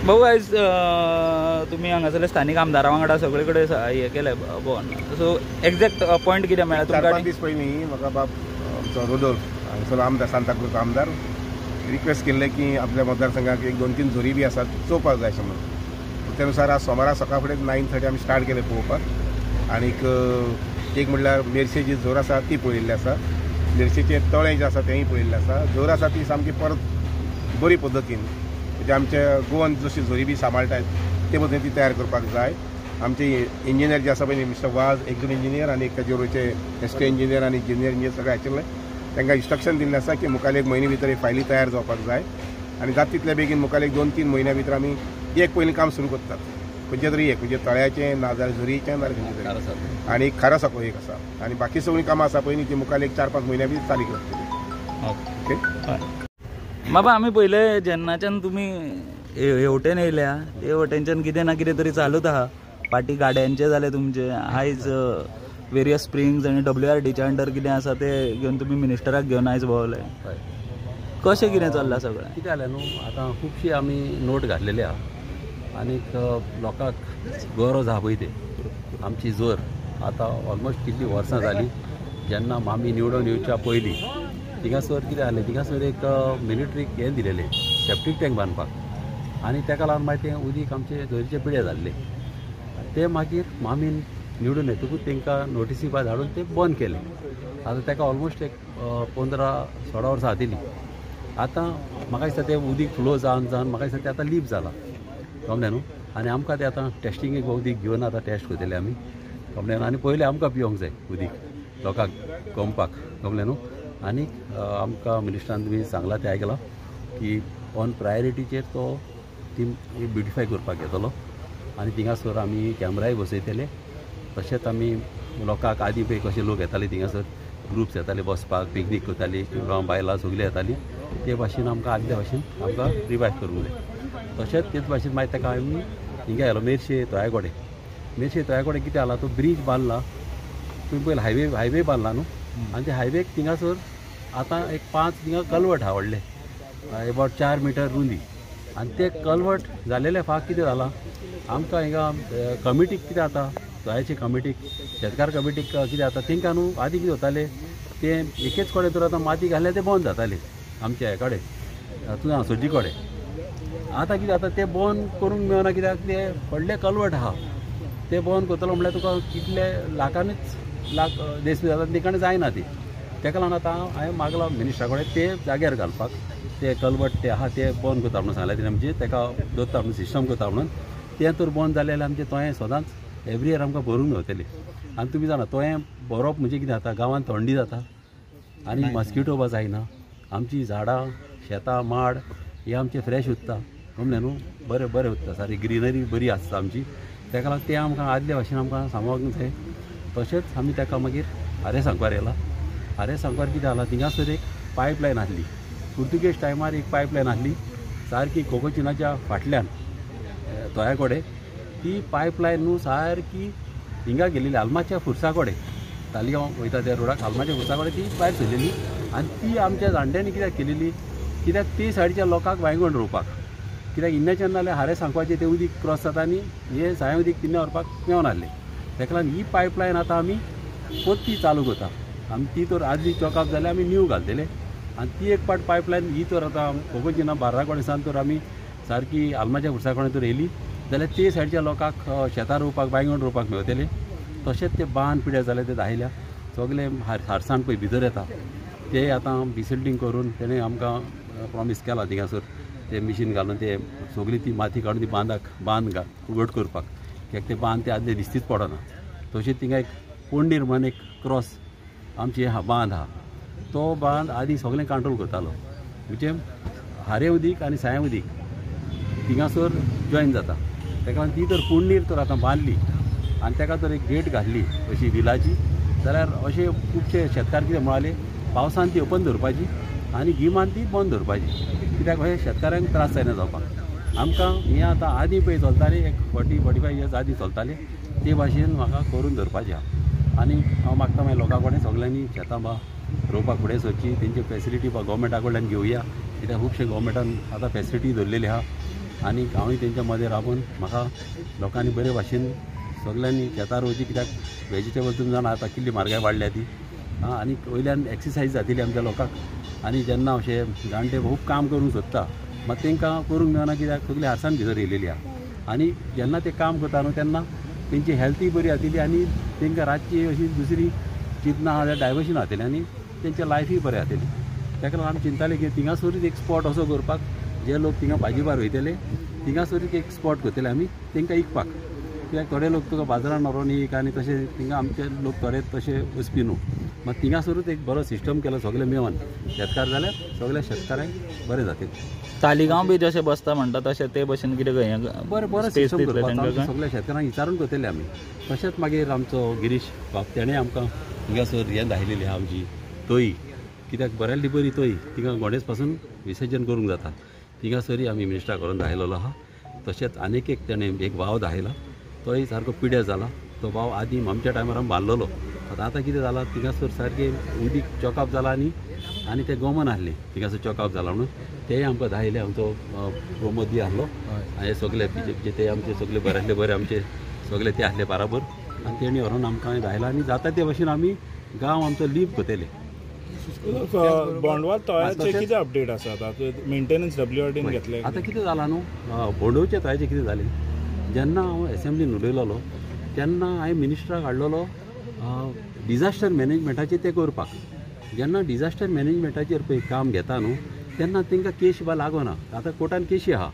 भाऊ आयज तुमी हांगासरले स्थानिक आमदारा वांगडा सगळे कडेन हे केलें भोंवन सो एक्झॅक्ट पॉयंट कितें मेळ्ळा तुमकां? 4-5 दीस पयलीं म्हाका बाब आमचो रोडोल्फ हांगसरलो आमदार सांताक्रूज आमदार रिक्वेस्ट केल्लें की आपल्या मतदारसंघाक 1-2-3 झोरी बी आसात चोवपाक जाय अशें म्हणून. त्या नुसार आज सोमारा सकाळ फुडें 9:30 आमी स्टार्ट केलें पळोवपाक. आनीक एक म्हणल्यार मेर्शे जी झोर आसा ती पळयल्ली आसा, मेर्शेचे तळें जें आसा तेंय पळयल्लें आसा. झोर आसा ती सामकी परत बरी पद्दतीन म्हणजे आमच्या गोवन जशी झोरी बी सांबाळटात ते पद्दतीन ती तयार करपाक जाय. आमचे इंजिनियर जे आसा पळय मिस्टर वाज एक्झिक्युटीव इंजिनियर आनी ताचे वयरचे एसटे इंजिनियर आनी जुनियर इंजिनियर सगळे आशिल्ले तांकां इंस्ट्रक्शन दिल्लें आसा की मुखार 1 म्हयने भितर फायली तयार जावपाक जाय आनी जाता तितले बेगीन मुखार 2-3 म्हयन्या भितर आमी एक पयलीं काम सुरू करतात. खंयचे तरी एक म्हणजे तळ्याचें ना जाल्यार झोरीचें ना जाल्यार खंयचें तरी आनी खारा साको एक आसा आनी बाकी सगळीं कामां आसा पळय ती मुखार 4-5 म्हयन्या भितर चालीक लागतली. ओके बाबा आमी पयले जेन्नाच्यान तुमी हेवटेन येयल्या ते हेवटेनच्यान कितें ना कितें तरी चालूच आहा. फाटीं गाड्यांचे जाले तुमचे, आयज वेरियस स्प्रिंग्स आनी WRDच्या अंडर कितें आसा ते घेवन तुमी मिनिस्टराक घेवन आयज भोंवले. कशें कितें चल्लां सगळें? कितें जालें न्हू आतां खुबशी आमी नोट घातलेली आहा आनीक लोकांक गरज आहा पळय ते आमची जोर आतां ऑलमोस्ट कितलीं वर्सां जालीं जेन्ना आमी निवडून येवच्या पयलीं थिंगासर कितें जालें थिंगासर एक मिलिटरीक हें दिलेलें सेप्टीक टँक बांदपाक आनी ताका लागून मागीर तें उदीक आमचे झोरीचे पिळे जाल्ले. ते मागीर आमी निवडून येतकूच तांकां नोटिसी भायर धाडून ते बंद केले. आतां ताका ऑलमोस्ट एक 15-16 वर्सां जातलीं. आतां म्हाका दिसता तें उदीक फ्लो जावन म्हाका दिसता तें आतां लीप जालां कळ्ळें न्हू. आनी आमकां तें आतां टेस्टिंगेक उदीक घेवन आतां टेस्ट करतले आमी कळ्ळें न्हू. आनी पयलीं आमकां पिवंक जाय उदीक लोकांक कमपाक कळ्ळें न्हू. आनीक आमकां मिनिस्टरान तुमी सांगलां तें आयकलां की ऑन प्रायोरिटीचेर तो ती ब्युटिफाय करपाक येतलो आनी थिंगासर आमी कॅमेराय बसयतले. तशेंच आमी लोकांक आदीं पळय कशे लोक येताले थिंगासर ग्रुप्स येताले बसपाक पिकनीक करतालीं किंवा बायलां सगळीं येतालीं ते भाशेन आमकां आदल्या भाशेन आमकां रिवायव करूंक जाय. तशेंच तेच भाशेन मागीर ताका आमी हिंगा येयलो मेर्शे तळ्याकोडे. मेर्शे तळ्याकोडे कितें जाला तो ब्रीज बांदला तुमी पयलीं हायवे बांदला न्हू आनी त्या हायवेक थिंगासर आतां एक 5 थिंगा कल्वट आहा व्हडले अबावट 4 मिटर रुंदी आनी ते कल्वट जालेले फाक कितें जालां आमकां हिंगा कमिटीक कितें जाता गोंयाचे कमिटीक शेतकार कमिटीक कितें जाता तांकां न्हू आदीं कितें जातालें ते एकेच कडेन तर आतां माती घातले ते बंद जाताले आमच्या हे कडेन हातून सज्जी कडेन. आतां कितें जाता ते बंद करूंक मेळना कित्याक ते व्हडले कल्वट आहा ते बंद करतलो म्हळ्यार तुका कितले लाखांनीच लाख देश जाता तांकां जायना ती. ताका लागून आतां हांवें मागला मिनिस्टरा कडेन ते जाग्यार घालपाक ते कल्वट ते आहा ते बंद करता म्हणून सांगलें तेणें म्हणजे ताका दोत्ता म्हणून सिस्टम करता म्हणून तें तर बंद जालें जाल्यार आमचें तोय सदांच एवरी इयर आमकां भरूंक मेळटलें. आनी तुमी जाणा तोय भरप म्हणजे कितें जाता गांवांत थंडी जाता आनी मस्किटो बा जायना आमची झाडां शेतां माड हे आमचे फ्रेश उत्ता कळ्ळें न्हू बरें बरें उत्ता सारी ग्रिनरी बरी आसता आमची. ताका लागून तें आमकां आदले भाशेन आमकां सांबाळूंक जाय. तशेंच आमी ताका मागीर आरे सांकवार येयला. आरे सांकवार कितें जालां थिंगासर एक पायपलायन आसली पुर्तुगेज टायमार एक पायपलायन आसली सारकी कोकोचिनाच्या फाटल्यान तळ्या कडेन ती पायपलायन न्हू सारकी हिंगा गेलेली आल्माच्या फुरसा कडेन तालिगांव वयता त्या रोडाक आल्माच्या फुरसा कडेन ती भायर सरलेली आनी ती आमच्या जाणट्यांनी कित्याक केलेली कित्याक ते सायडीच्या लोकांक वांयगण रोवपाक कित्याक इन्नाच्यान नाल्यार हारे सांकवाचें तें उदीक क्रॉस जाता आनी हे साय उदीक तिन्ने व्हरपाक मेळनासलें. ताका लागून ही पायपलायन आतां आमी परती चालू करता आमी ती तर आदली चॉकअप जाल्यार आमी न्यू घालतले आनी ती एक पाट पायपलायन ही तर आतां कोकोचिना बार्रा कडेन तर आमी सारकी आल्माच्या फुरसा कडेन तर येयली जाल्यार ते सायडीच्या लोकांक शेतां रोवपाक बांयगण रोवपाक मेळटलें. तशेंच ते बांद पिड्यार जाले ते दायल्या सगळे हारसाण पळय भितर येता ते आतां बिसिल्टींग करून तेणें आमकां प्रॉमीस केला थिंगासर ते मिशीन घालून ते सगळी ती माती काडून ती बांद उगड करपाक कित्याक ते बांद ते आदले दिसतीच पडना. तशेंच थिंगा एक पोंडीर म्हणून एक क्रॉस आमचे बांद आहा तो बांद आदीं सगळें कंट्रोल करतालो म्हणजे हारे उदीक आनी साया उदीक थिंगासर जॉयन जाता. ताका लागून ती तर पोंडीर तर आतां बांदली आनी ताका तर एक गेट घातली अशी विलाची जाल्यार अशे खुबशे शेतकार कितें म्हणाले पावसान ती ओपन दवरपाची आनी गिमान ती बंद दवरपाची कित्याक अशें शेतकाऱ्यांक त्रास जायना जावपाक. आमकां हें आतां आदीं पळय चलतालें एक 40-45 इयर्स आदीं चलतालें ते भाशेन म्हाका करून दवरपाचें आहा आनी हांव मागता मागीर लोकां कडेन सगळ्यांनी शेतां बा रोवपाक फुडें सरची तेंची फेसिलिटी बा गोवमेंटा कडल्यान घेवया कित्याक खुबशे गोवमेंटान आतां फेसिलिटी धरलेली आहा आनी हांवूय तेंच्या मदें राबून म्हाका लोकांनी बरे भाशेन सगळ्यांनी शेतार वयची, कित्याक वेजिटेबल तुमी जाणा आतां कितली म्हारगाय वाडल्या ती आनी वयल्यान एक्सरसायज जातली आमच्या लोकांक। आनी जेन्ना अशे जाणटे खूब काम करूंक सोदता मात तांकां करूंक मेळना, कित्याक सगळीं आसान भितर येयलेली आहा। आनी जेन्ना ते काम करता न्हू तेन्ना तेंची हेल्थूय बरी जातली आनी तांकां रातची अशी दुसरी चिंतना जाल्यार डायवर्शन जातलें आनी तेंचें लायफूय बरें जातलें। ताका लागून आमी चिंताले की थिंगासरूच एक स्पॉट असो करपाक, जे लोक थिंगा भाजीपार वयतले थिंगासरूच एक स्पॉट करतले आमी तांकां विकपाक। कित्याक थोडे लोक तुका बाजारान व्हरोन एक आनी तशें थिंगा आमचे लोक थोडे तशे वचपी न्हू, मात थिंगासरूच एक बरो सिस्टम केलो सगळे मेळोन शेतकार जाल्यार सगळ्या शेतकारांक बरें जातलें। तालिगांव बी जशें बसता म्हणटा तशें ते भशेन कितें बरें बरो सिस्टम करपाक सगळ्या शेतकारांक विचारून करतले आमी। तशेंच मागीर आमचो गिरीश बाब तेणें आमकां थिंगासर हें दाखयलेली आहा आमची तोय, कित्याक बऱ्याली बरी तोय थिंगा गोंडेस पासून विसर्जन करूंक जाता, थिंगासरी आमी मिनिस्टरा करून दाखयलेलो आहा। तशेंच आनीक एक तेणें एक वाव दाखयला, तोय सारको पिड्यार जाला। तो वाव आदीं आमच्या टायमार आमी बांदलेलो, आतां कितें जाला थिंगासर सारकें उदीक चॉकअप जाला आनी ते गोमन आहले थिंगासर चॉकअप जाला म्हणून तेय आमकां दाखयले। आमचो प्रमोद बी आहलो हे सगळे ते आमचे सगळे बऱ्यांतले बरे आमचे सगळे ते आहले बराबर आनी तेणी व्हरून आमकां दाखयला आनी जाता ते भशेन आमी गांव आमचो लीप करतले। बोंडवाल तळ्याचे कितें अपडेट आसा आतां? मेंटेनन्स WRDन घेतले आतां कितें जालां न्हू, बोंडवचे तळ्याचें कितें जालें, जेन्ना हांव एसेंब्लीन उलयलोलो तेन्ना हांवें मिनिस्टराक हाडलेलो डिजास्टर मॅनेजमेंटाचेर ते करपाक। जेन्ना डिजास्टर मॅनेजमेंटाचेर पळय काम घेता न्हू तेन्ना तांकां केस बा लागना। आतां कोर्टान केशी आहा,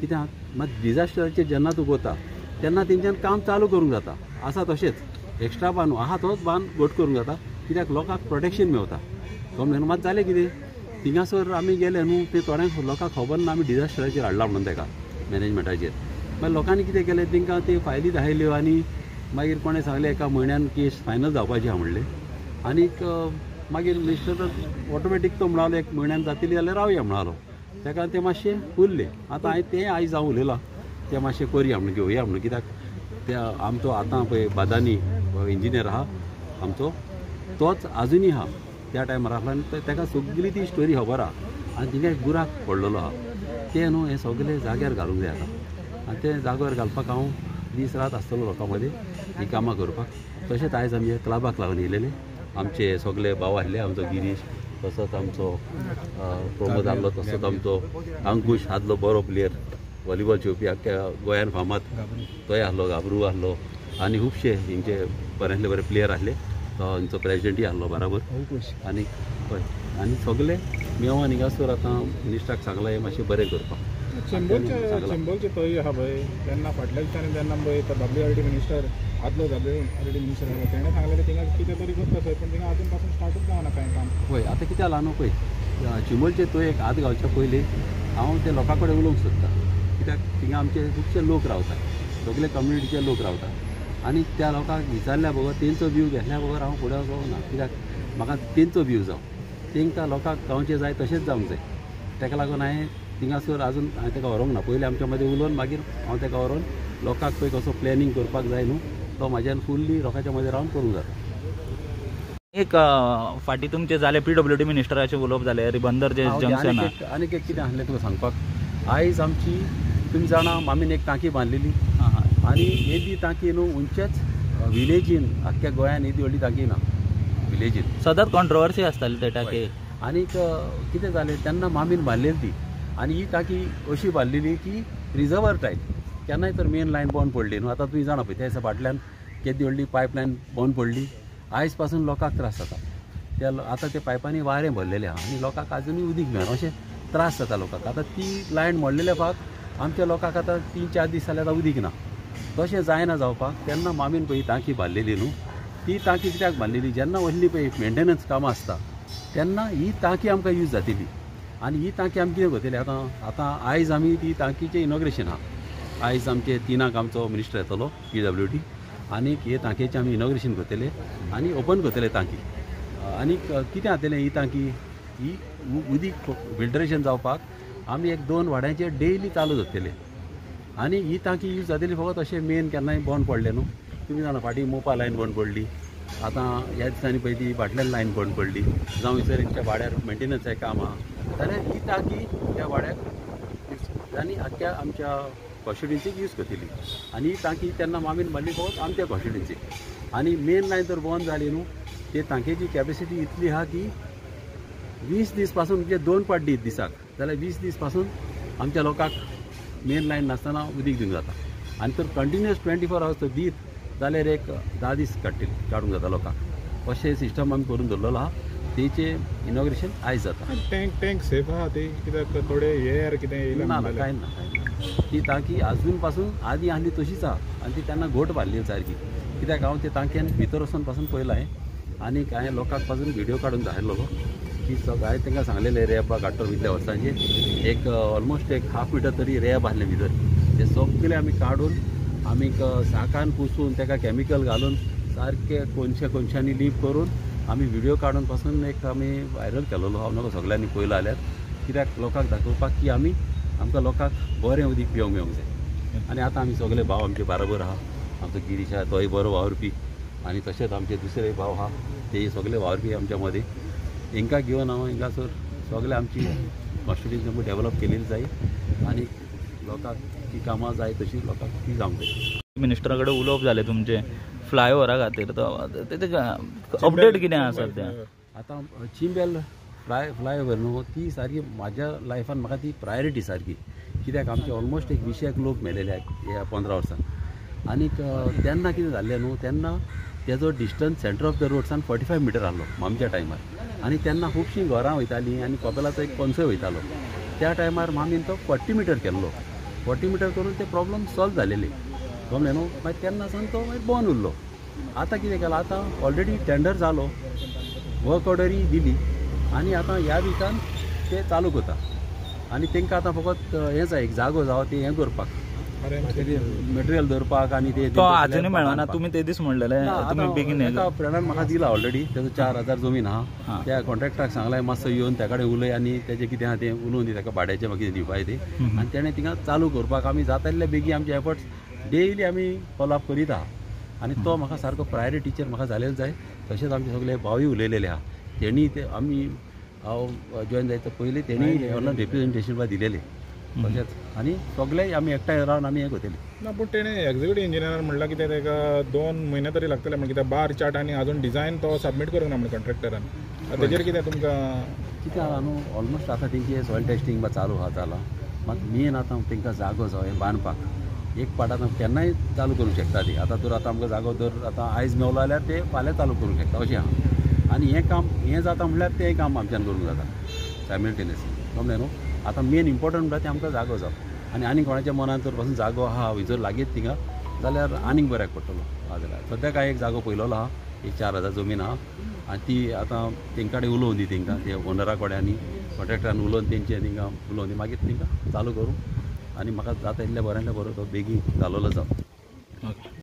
कित्याक मात डिजास्टराचेर जेन्ना तूं वता तेन्ना तेंच्यान काम चालू करूंक जाता। आसा तशेंच एक्स्ट्रा बांद आहा तोच बांद घट करूंक जाता, कित्याक लोकांक प्रोटेक्शन मेळटा। कळ्ळें मात जालें कितें, थिंगासर आमी गेले न्हू ते थोड्यांक लोकांक खबर ना आमी डिजास्टराचेर हाडला म्हणून ताका मॅनेजमेंटाचेर। मागीर लोकांनी कितें केलें, तांकां ते फायली दाखयल्यो आनी मागीर कोणें सांगलें एका म्हयन्यान केस फायनल जावपाची आहा म्हणलें। आनीक मागीर मिनिस्टर ऑटोमॅटीक तो म्हणालो एक म्हयन्यान जातली जाल्यार रावया म्हणालो, ताका ते मातशें उरलें। आतां हांवें तें आयज हांव उलयलां तें मातशें करया म्हणून घेवया म्हणून, कित्याक ते आमचो आतां पळय बादानी इंजिनियर आहा आमचो तोच आजुनी आहा त्या टायमार आसलो आनी ताका सगळी ती स्टोरी खबर आहा आनी थिंगा एक बुराक पडलेलो आहा। ते न्हू हे सगळे जाग्यार घालूंक जाय आतां आनी ते जाग्यार घालपाक हांव दीस रात आसतलो लोकां मदें ही कामां करपाक। तशेंच आयज आमी क्लबाक लागून येयलेले, आमचे सगळे भाव आहले, आमचो गिरीश तसोच आमचो प्रमोद आहलो, तसोच आमचो अंकुश आसलो बरो प्लेयर व्हॉलीबॉल खेळपी आख्ख्या गोंयान फामाद तोय आहलो, गाबरू आहलो आनी खुबशे हिंगचे बऱ्यांतले बरे प्लेयर आहले, हांचो प्रेजिडेंटूय आहलो बराबर आनी हय आनी सगळे मेळोन हिंगासर आतां मिनिस्टराक सांगलां हें मातशें बरें करपाक। चिंबोलचे तळी आहा पळय तेन्ना फाटल्या दिसांनी जेन्ना पळय WRD मिनिस्टर आदलो WRD मिनिस्टर आसलो तेणें सांगलें की थिंगा कितें तरी करता थंय, पूण थिंगा आजून पासून स्टार्टूच जावना कांय काम। पळय आतां कितें जालां न्हू पळय, चिंबोलचे तळयेक हात घालच्या पयलीं हांव ते लोकां कडेन उलोवंक सोदतां, कित्याक थिंगा आमचे खुबशे लोक रावतात, सगळे कम्युनिटीचे लोक रावतात आनी त्या लोकांक विचारल्या बगर तेंचो व्यू घेतल्या बगर हांव फुडें वचोंक ना, कित्याक म्हाका तेंचो व्यू जावं, तांकां लोकांक गांवचे जाय तशेंच जावंक जाय। ताका लागून हांवें थिंगासर आजून हांवें ताका व्हरोंक ना, पयलीं आमच्या मदें उलोवन मागीर हांव ताका व्हरोन लोकांक पळय कसो प्लॅनिंग करपाक जाय न्हू तो म्हाज्यान फुल्ली लोकांच्या मदें रावन करूंक जाता। एक फाटीं तुमचे जाले PWD मिनिस्टराचे उलोवप जाले रिबंदर जे जंक्शन आनीक एक कितें आहलें तुका सांगपाक, आयज आमची तुमी जाणा मामीन एक टांकी बांदलेली आनी येदी टांकी न्हू उंचेच विलेजीन आख्ख्या गोंयान येदी व्हडली टांकी ना विलेजीन, सदांच कॉन्ट्रोवर्सी आसताली त्या टांकयेक। आनीक कितें जालें तेन्ना मामीन बांदलेली ती आनी ही टांकी अशी बांदलेली की रिजर्वर टायप, केन्नाय तर मेन लायन बंद पडली न्हू, आतां तुमी जाणा पळय त्या दिसा फाटल्यान केदी व्हडली पायपलायन बंद पडली, आयज पासून लोकांक त्रास जाता। त्या आतां ते पायपांनी वारें भरलेलें आहा आनी लोकांक आजुनूय उदीक मेळना अशें त्रास जाता लोकांक। आतां ती लायन मोडलेल्या फाक आमच्या लोकांक आतां 3-4 दीस जाले आतां उदीक ना, तशें जायना जावपाक। तेन्ना मामीन पळय ही टांकी बांदलेली न्हू, ती टांकी कित्याक बांदलेली, जेन्ना व्हडली पळय मेंटेनन्स कामां आसता तेन्ना ही टांकी आमकां यूज जातली आनी ही टांकी आमी कितें करतली आतां आयज आमी ती टांकीचें इनॉग्रेशन आहा, आयज आमचे 3 आमचो मिनिस्टर येतलो PWD आनीक हे टांकयेचें आमी इनॉग्रेशन करतले आनी ओपन करतले टांकी। आनीक कितें जातलें ही टांकी ही उदीक फिल्ट्रेशन जावपाक आमी 1-2 वाड्यांचेर डेली चालू दवरतले आनी ही टांकी यूज जातली फकत अशें मेन केन्नाय बंद पडलें न्हू, तुमी जाणा फाटीं मोपा लायन बंद पडली, आतां ह्या दिसांनी पळय ती फाटल्यान लायन बंद पडली, जावं विसर तेंच्या वाड्यार मेंटेनन्साचें काम आहा जाल्यार ही टांकी त्या वाड्याक त्यांनी आख्या आमच्या कॉन्स्टिट्युन्सीक यूज करतली आनी तांकी तेन्ना मामीन मारली फकत आमच्या कॉन्स्टिट्युन्सीक आनी मेन लायन तर बंद जाली न्हू ते तांकेची कॅपेसिटी इतली आहा की 20 दीस पासून म्हणजे 2 पाट दीत दिसाक जाल्यार 20 दीस पासून आमच्या लोकांक मेन लायन नासतना उदीक दिवंक जाता आनी तर कंटिन्युअस 24 आवर्स तर दीत जाल्यार एक 10 दीस काडूंक जाता लोकांक अशें सिस्टम आमी करून दवरलेलो आहा तेचे इनॉग्रेशन आयज जाता टँक सेफ आहा ते कित्याक थोडे एअर कितें येयला ना कांय ना ती टांकी आजून पासून आदी आहली तशीच आहा आनी ती तेन्ना घोट बांदली सारकी कित्याक हांव ते टांक्यान भितर वचून पासून पळयलां आनी हांवें लोकांक पासून व्हिडिओ काडून दाखयलेलो की हांवें तांकां सांगलेलें रॅब काडटलो इतल्या वर्सांचेर एक ऑलमोस्ट एक हाफ मिटर तरी रॅब आहलें भितर ते सगळें आमी काडून आमी साकान पुसून ताका कॅमिकल घालून सारके कोनशांनी लीप करून आमी व्हिडिओ काडून पासून एक आमी व्हायरल केलेलो हांव नका सगळ्यांनी पळयलो जाल्यार कित्याक लोकांक दाखोवपाक की आमकां लोकांक बरें उदीक पिवंक मेळूंक जाय आनी आतां आमी सगळे भाव आमचे बाराबर आहा आमचो गिरीश आहा तोय बरो वावरपी आनी तशेंच आमचे दुसरे भाव आहा ते सगळे वावरपी आमच्या मदीं हांकां घेवन हांव हिंगासर सगळे आमची कॉन्स्टिट्युन्सी डेवलप केलेली जाय आनी लोकांक ती कामां जाय तशी लोकांक ती जावंक जाय मिनिस्टरा कडेन उलोवप जालें तुमचें फ्लायओवरा खातीर तेका अपडेट कितें आसा सद्या आतां चिंबेल फ्लायओवर न्हू ती सारकी म्हाज्या लायफान म्हाका ती प्रायोरिटी सारकी कित्याक आमचे ऑलमोस्ट एक 200 लोक मेलेले ह्या 15 वर्सान आनीक तेन्ना कितें जाल्लें न्हू तेन्ना तेजो डिस्टन्स सेंटर ऑफ द रोड्सान 45 मिटर आहलो आमच्या टायमार आनी तेन्ना खुबशीं घरां वयतालीं आनी कपेलाचो एक पंचय वयतालो त्या टायमार मामीन तो 40 मिटर केल्लो 40 मिटर करून ते प्रॉब्लम सॉल्व जालेले गमलें न्हू मागीर तेन्ना सावन तो मागीर बंद उरलो आतां कितें केलां आतां ऑलरेडी टेंडर जालो वर्क ऑर्डरी दिली आनी आतां ह्या विकान ते चालू करता आनी तांकां आतां फकत हें जाय एक जागो जावो ते हें करपाक मटेरियल दवरपाक आनी ते तो आजुनूय मेळना तुमी ते दीस म्हणलेले तुमी बेगीन एका फ्रेंडान म्हाका दिला ऑलरेडी तेजो 4000 जमीन आहा त्या कॉन्ट्रॅक्टराक सांगलां मातसो येवन त्या कडेन उलय आनी तेजें कितें आहा तें उलोवन दी ताका भाड्याचें मागीर दिवपाक ते आनी तेणें थिंगा चालू करपाक आमी जाता तितले बेगीन आमचे एफर्ट्स डेली आमी फॉलो अप करीत आहा आनी तो म्हाका सारको प्रायोरिटीचेर म्हाका जालेलो जाय तशेंच आमचे सगळे भावूय उलयलेले आहा तेणी ते आमी हांव जॉयन जायता पयलीं तेणी ऑनलायन रिप्रेझेंटेशन बा दिलेलें तशेंच आनी सगळे आमी एकठांय रावन आमी हें करतली ना पूण तेणें एक्झिक्युटीव इंजिनियरान म्हणलां कितें ताका 2 म्हयने तरी लागतले म्हणजे कित्याक बार चार्ट आनी आजून डिझायन तो सबमीट करूंक ना म्हणजे कॉन्ट्रॅक्टरान तेजेर कितें तुमकां कितें आहा न्हू ऑलमोस्ट आतां तेंची सॉयल टेस्टींग बा चालू आहा जालां मात मेन आतां तांकां जागो जाय हें बांदपाक एक पाट आतां केन्नाय चालू करूंक शकता ती आतां तर आतां आमकां जागो जर आतां आयज मेवलो जाल्यार ते फाल्यां चालू करूंक शकता अशें आहा आनी हें काम हें जाता म्हणल्यार तें काम आमच्यान करूंक जाता सायमल्टेनियसली समलें न्हू आतां मेन इम्पॉर्टंट म्हणल्यार तें आमकां जागो जावं आनी कोणाच्या मनान जर पासून जागो आहा जर लागीत थिंगा जाल्यार आनीक बऱ्याक पडटलो हा जाल्यार सद्याक हांवें एक जागो पयलोलो आहा एक 4000 जमीन आहा आनी ती आतां तेंच्या कडेन उलोवन दी तेंकां ते ओनरा कडेन आनी कॉन्ट्रॅक्टरान उलोवन तेंचे थिंगा उलोवन दी मागीर तेंकां चालू करूं आनी म्हाका जाता इतल्या बऱ्यांतल्या बरो तो बेगीन जालोलो जावं